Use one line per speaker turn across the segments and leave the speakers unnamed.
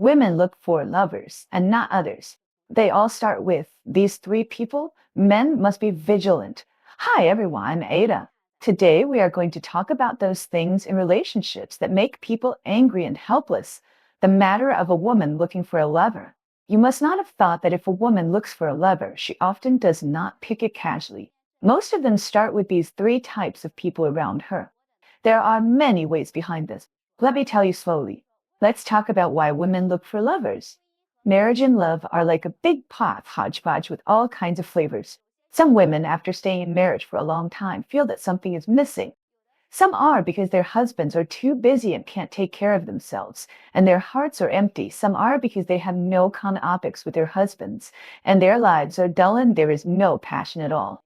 women look for lovers and not others. They all start with these three people. Men must be vigilant. Hi everyone, I'm Ada. Today we are going to talk about those things in relationships that make people angry and helpless. The matter of a woman looking for a lover. You must not have thought that if a woman looks for a lover, she often does not pick it casually. Most of them start with these three types of people around her. There are many ways behind this. Let me tell you slowly. Let's talk about why women look for lovers. Marriage and love are like a big pot hodgepodge with all kinds of flavors. Some women, after staying in marriage for a long time, feel that something is missing. Some are because their husbands are too busy and can't take care of themselves, and their hearts are empty. Some are because they have no common topics with their husbands, and their lives are dull and there is no passion at all.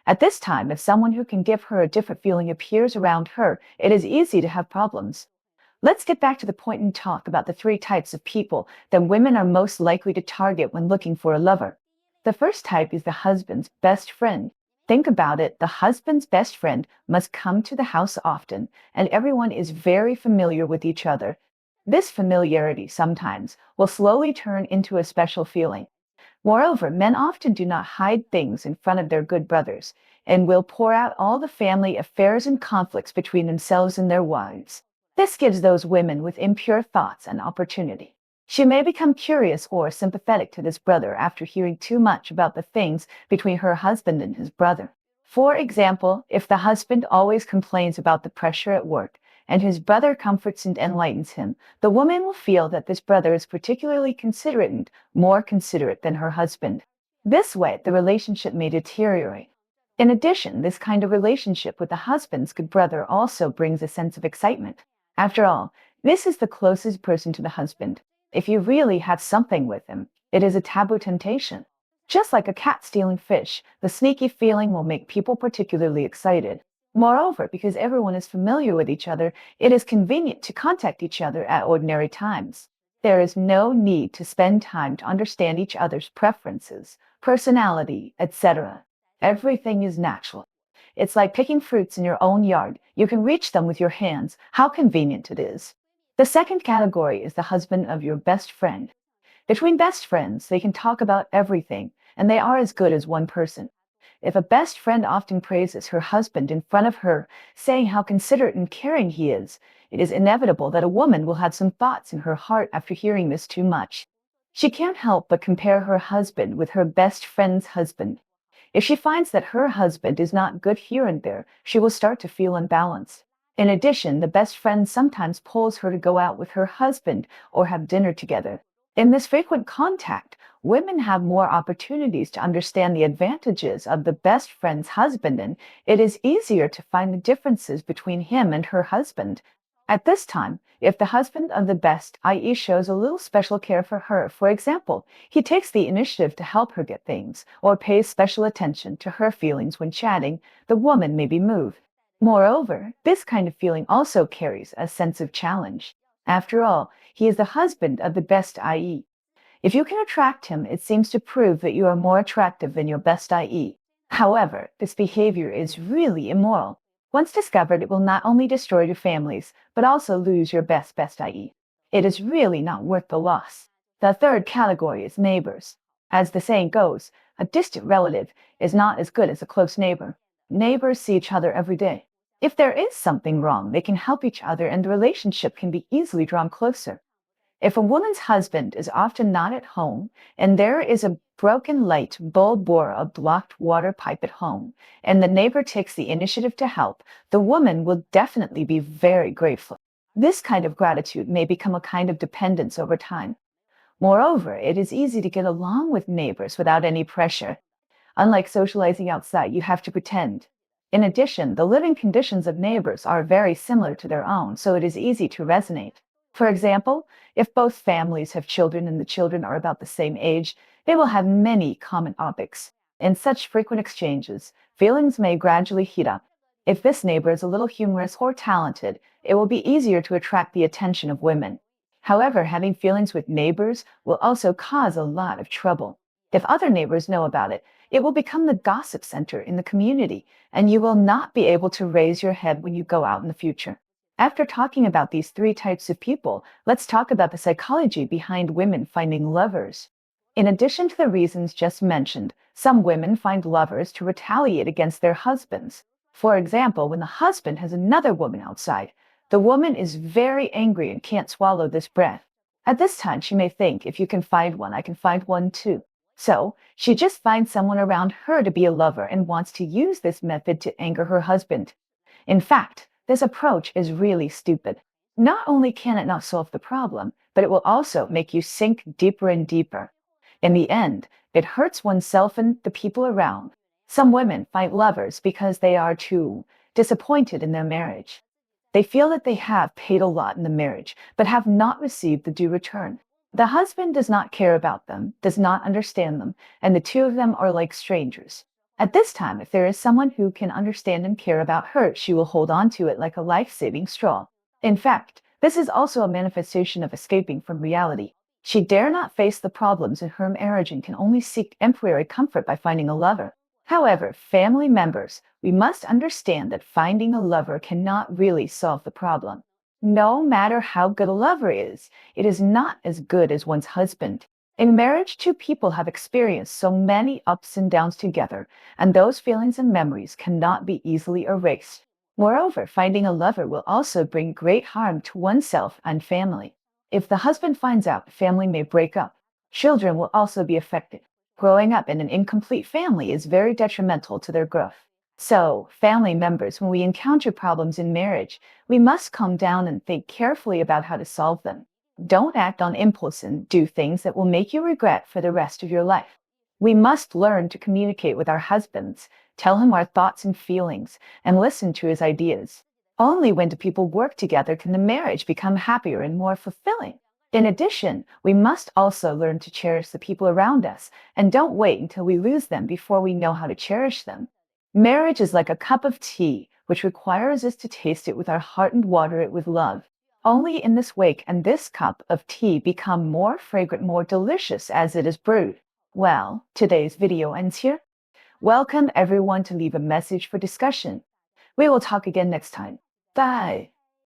At this time, if someone who can give her a different feeling appears around her, it is easy to have problems. Let's get back to the point and talk about the three types of people that women are most likely to target when looking for a lover. The first type is the husband's best friend. Think about it, the husband's best friend must come to the house often, and everyone is very familiar with each other. This familiarity sometimes will slowly turn into a special feeling. Moreover, men often do not hide things in front of their good brothers, and will pour out all the family affairs and conflicts between themselves and their wives. This gives those women with impure thoughts an opportunity. She may become curious or sympathetic to this brother after hearing too much about the things between her husband and his brother. For example, if the husband always complains about the pressure at work, and his brother comforts and enlightens him, the woman will feel that this brother is particularly considerate and more considerate than her husband. This way, the relationship may deteriorate. In addition, this kind of relationship with the husband's good brother also brings a sense of excitement. After all, this is the closest person to the husband. If you really have something with him, it is a taboo temptation. Just like a cat stealing fish, the sneaky feeling will make people particularly excited. Moreover, because everyone is familiar with each other, it is convenient to contact each other at ordinary times. There is no need to spend time to understand each other's preferences, personality, etc. Everything is natural. It's like picking fruits in your own yard. You can reach them with your hands. How convenient it is. The second category is the husband of your best friend. Between best friends, they can talk about everything, and they are as good as one person. If a best friend often praises her husband in front of her, saying how considerate and caring he is, it is inevitable that a woman will have some thoughts in her heart after hearing this too much. She can't help but compare her husband with her best friend's husband. If she finds that her husband is not good here and there, she will start to feel unbalanced. In addition, the best friend sometimes pulls her to go out with her husband or have dinner together. In this frequent contact, women have more opportunities to understand the advantages of the best friend's husband, and it is easier to find the differences between him and her husband. At this time, if the husband of the best, i.e., shows a little special care for her, for example, he takes the initiative to help her get things, or pays special attention to her feelings when chatting, the woman may be moved. Moreover, this kind of feeling also carries a sense of challenge. After all, he is the husband of the best, i.e. If you can attract him, it seems to prove that you are more attractive than your best, i.e. However, this behavior is really immoral. Once discovered, it will not only destroy your families, but also lose your best, i.e. It is really not worth the loss. The third category is neighbors. As the saying goes, a distant relative is not as good as a close neighbor. Neighbors see each other every day. If there is something wrong, they can help each other and the relationship can be easily drawn closer. If a woman's husband is often not at home, and there is a broken light bulb or a blocked water pipe at home, and the neighbor takes the initiative to help, the woman will definitely be very grateful. This kind of gratitude may become a kind of dependence over time. Moreover, it is easy to get along with neighbors without any pressure. Unlike socializing outside, you have to pretend. In addition, the living conditions of neighbors are very similar to their own, so it is easy to resonate. For example, if both families have children and the children are about the same age, they will have many common topics. In such frequent exchanges, feelings may gradually heat up. If this neighbor is a little humorous or talented, it will be easier to attract the attention of women. However, having feelings with neighbors will also cause a lot of trouble. If other neighbors know about it, it will become the gossip center in the community, and you will not be able to raise your head when you go out in the future. After talking about these three types of people, let's talk about the psychology behind women finding lovers. In addition to the reasons just mentioned, some women find lovers to retaliate against their husbands. For example, when the husband has another woman outside, the woman is very angry and can't swallow this breath. At this time, she may think, if you can find one, I can find one too. So she just finds someone around her to be a lover and wants to use this method to anger her husband. In fact, this approach is really stupid. Not only can it not solve the problem, but it will also make you sink deeper and deeper. In the end, it hurts oneself and the people around. Some women find lovers because they are too disappointed in their marriage. They feel that they have paid a lot in the marriage, but have not received the due return. The husband does not care about them, does not understand them, and the two of them are like strangers. At this time, if there is someone who can understand and care about her, she will hold on to it like a life-saving straw. In fact, this is also a manifestation of escaping from reality. She dare not face the problems in her marriage and can only seek temporary comfort by finding a lover. However, family members, we must understand that finding a lover cannot really solve the problem. No matter how good a lover is, it is not as good as one's husband. In marriage, two people have experienced so many ups and downs together, and those feelings and memories cannot be easily erased. Moreover, finding a lover will also bring great harm to oneself and family. If the husband finds out, the family may break up. Children will also be affected. Growing up in an incomplete family is very detrimental to their growth. So, family members, when we encounter problems in marriage, we must calm down and think carefully about how to solve them. Don't act on impulse and do things that will make you regret for the rest of your life. We must learn to communicate with our husbands, tell him our thoughts and feelings, and listen to his ideas. Only when do people work together can the marriage become happier and more fulfilling. In addition, we must also learn to cherish the people around us and don't wait until we lose them before we know how to cherish them. Marriage is like a cup of tea, which requires us to taste it with our heart and water it with love. Only in this way can this cup of tea become more fragrant, more delicious as it is brewed. Well, today's video ends here. Welcome everyone to leave a message for discussion. We will talk again next time. Bye.